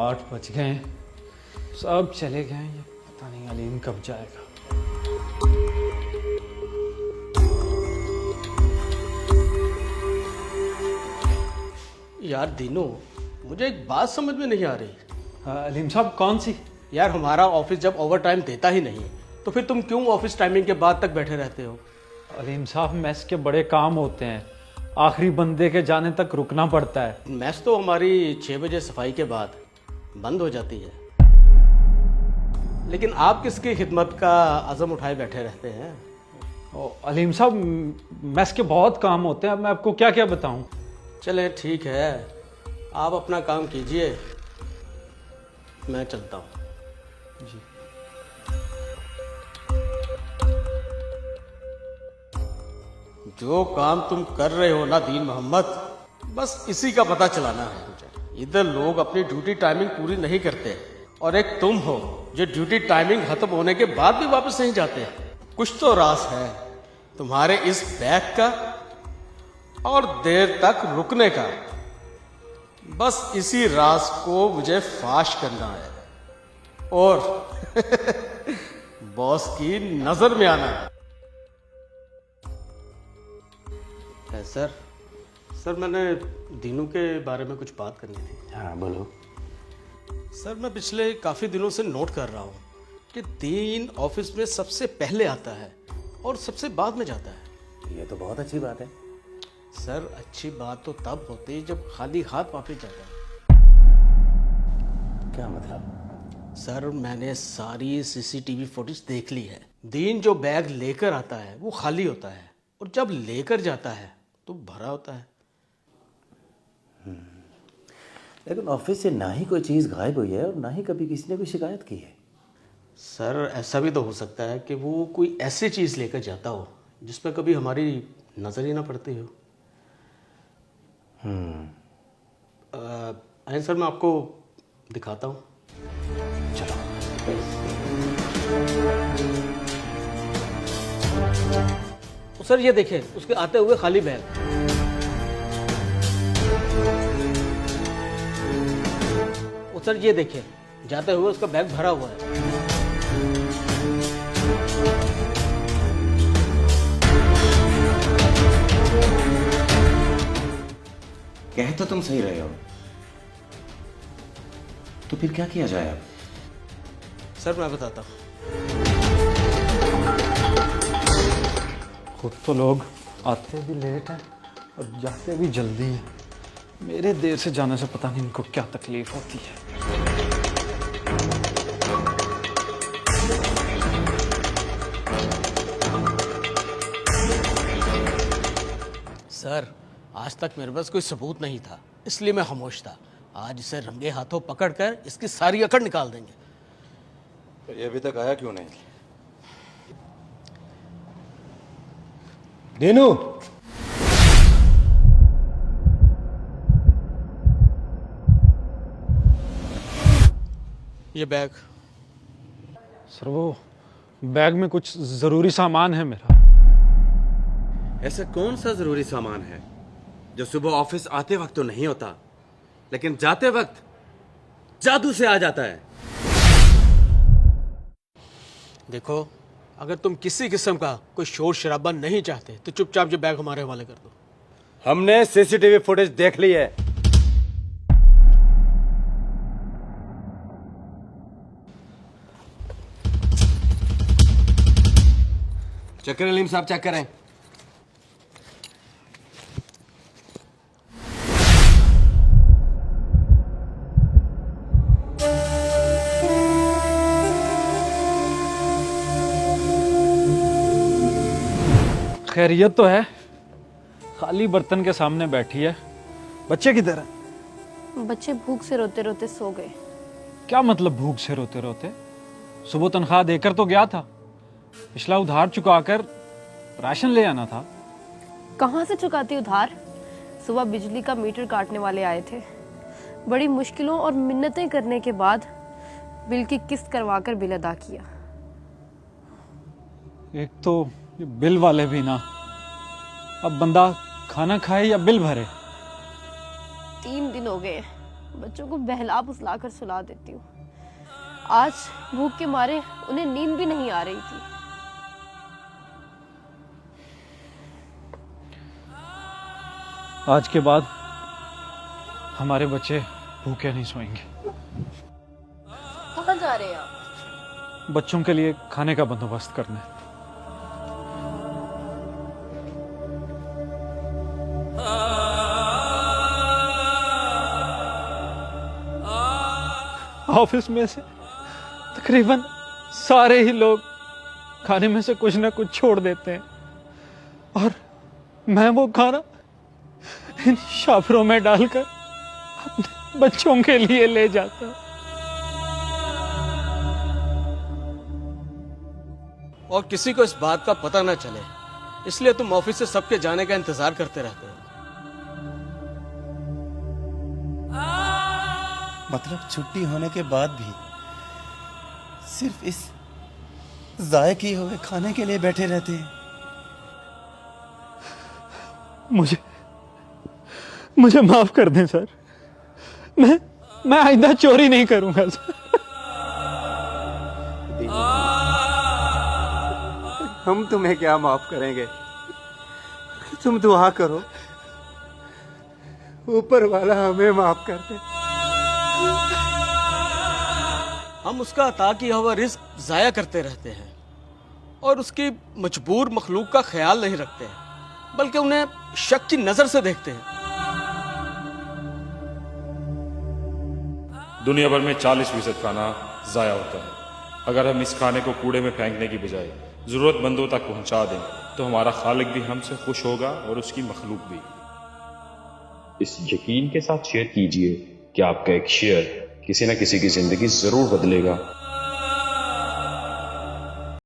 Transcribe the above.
8 बज गए हैं, सब चले गए हैं। ये पता नहीं अलीम कब जाएगा। यार दीनू, मुझे एक बात समझ में नहीं आ रही। अलीम साहब कौन सी? यार हमारा ऑफिस जब ओवर टाइम देता ही नहीं तो फिर तुम क्यों ऑफिस टाइमिंग के बाद तक बैठे रहते हो? अलीम साहब मेस के बड़े काम होते हैं, आखिरी बंदे के जाने तक रुकना पड़ता है। मैस तो हमारी 6 बजे सफाई के बाद बंद हो जाती है, लेकिन आप किसकी खिदमत का अज़म उठाए बैठे रहते हैं? अलीम साहब मेस के बहुत काम होते हैं, अब मैं आपको क्या क्या बताऊं। चले ठीक है, आप अपना काम कीजिए, मैं चलता हूँ। जी। जो काम तुम कर रहे हो ना दीन मोहम्मद, बस इसी का पता चलाना है मुझे। इधर लोग अपनी ड्यूटी टाइमिंग पूरी नहीं करते और एक तुम हो जो ड्यूटी टाइमिंग खत्म होने के बाद भी वापस नहीं जाते। कुछ तो राज है तुम्हारे इस बैग का और देर तक रुकने का। बस इसी राज को मुझे फाश करना है और बॉस की नजर में आना है। सर मैंने दीनू के बारे में कुछ बात करनी थी। हाँ बोलो। सर मैं पिछले काफ़ी दिनों से नोट कर रहा हूँ कि दीन ऑफिस में सबसे पहले आता है और सबसे बाद में जाता है। ये तो बहुत अच्छी बात है। सर अच्छी बात तो तब होती है जब खाली हाथ वापस जाता है। क्या मतलब? सर मैंने सारी सीसीटीवी फुटेज देख ली है। दीन जो बैग लेकर आता है वो खाली होता है और जब लेकर जाता है तो भरा होता है। लेकिन ऑफिस से ना ही कोई चीज़ गायब हुई है और ना ही कभी किसी ने कोई शिकायत की है। सर ऐसा भी तो हो सकता है कि वो कोई ऐसी चीज़ लेकर जाता हो जिस पर कभी हमारी नज़र ही ना पड़ती हो। आइए सर मैं आपको दिखाता हूँ। चलो। तो सर ये देखिए उसके आते हुए खाली बैग। सर ये देखिए जाते हुए उसका बैग भरा हुआ है। कह तो तुम सही रहे हो, तो फिर क्या किया जाए अब? सर मैं बताता हूँ। खुद तो लोग आते भी लेट हैं और जाते भी जल्दी हैं। मेरे देर से जाने से पता नहीं इनको क्या तकलीफ होती है। सर आज तक मेरे पास कोई सबूत नहीं था, इसलिए मैं खामोश था। आज इसे रंगे हाथों पकड़कर इसकी सारी अकड़ निकाल देंगे। तो ये अभी तक आया क्यों नहीं? दीनू, ये बैग। सर वो बैग में कुछ ज़रूरी सामान है मेरा। ऐसा कौन सा जरूरी सामान है जो सुबह ऑफिस आते वक्त तो नहीं होता लेकिन जाते वक्त जादू से आ जाता है? देखो अगर तुम किसी किस्म का कोई शोर शराबा नहीं चाहते तो चुपचाप ये बैग हमारे हवाले कर दो। हमने सीसीटीवी फुटेज देख ली है। चेक करें अलीम साहब, चेक करें। खैरियत तो है, खाली बर्तन के सामने बैठी है। बच्चे किधर हैं? बच्चे भूख से रोते रोते सो गए। क्या मतलब भूख से रोते रोते? सुबह तनख्वाह देकर तो गया था, पिछला उधार चुकाकर राशन ले आना था। कहाँ से चुकाती उधार? सुबह बिजली का मीटर काटने वाले आए थे, बड़ी मुश्किलों और मिन्नतें करने के बाद बिल की किस्त करवाकर बिल अदा किया। एक तो ये बिल वाले भी ना, अब बंदा खाना खाए या बिल भरे। 3 दिन हो गए, बच्चों को बहला फुसला कर सुला देती हूँ। आज भूख के मारे उन्हें नींद भी नहीं आ रही थी। आज के बाद हमारे बच्चे भूखे नहीं सोएंगे। कहाँ जा रहे हैं आप? बच्चों के लिए खाने का बंदोबस्त करना है। ऑफिस में से तकरीबन सारे ही लोग खाने में से कुछ ना कुछ छोड़ देते हैं और मैं वो खाना इन शाफरों में डालकर अपने बच्चों के लिए ले जाता हूं। और किसी को इस बात का पता ना चले, इसलिए तुम ऑफिस से सबके जाने का इंतजार करते रहते हो। मतलब छुट्टी होने के बाद भी सिर्फ इस जाये किए हुए खाने के लिए बैठे रहते हैं। मुझे माफ कर दें सर। मैं आइंदा चोरी नहीं करूंगा सर। हम तुम्हें क्या माफ करेंगे? तुम दुआ करो, ऊपर वाला हमें माफ कर दे। हम उसका अता किया हुआ रिस्क जाया करते रहते हैं और उसकी मजबूर मखलूक का ख्याल नहीं रखते हैं, बल्कि उन्हें शक की नजर से देखते हैं। दुनिया भर में 40% खाना ज़ाया होता है। अगर हम इस खाने को कूड़े में फेंकने की बजाय ज़रूरतमंदों तक पहुंचा दें तो हमारा खालिक भी हमसे खुश होगा और उसकी मखलूक भी। इस यकीन के साथ शेयर कीजिए कि आपका एक शेयर किसी न किसी की जिंदगी जरूर बदलेगा।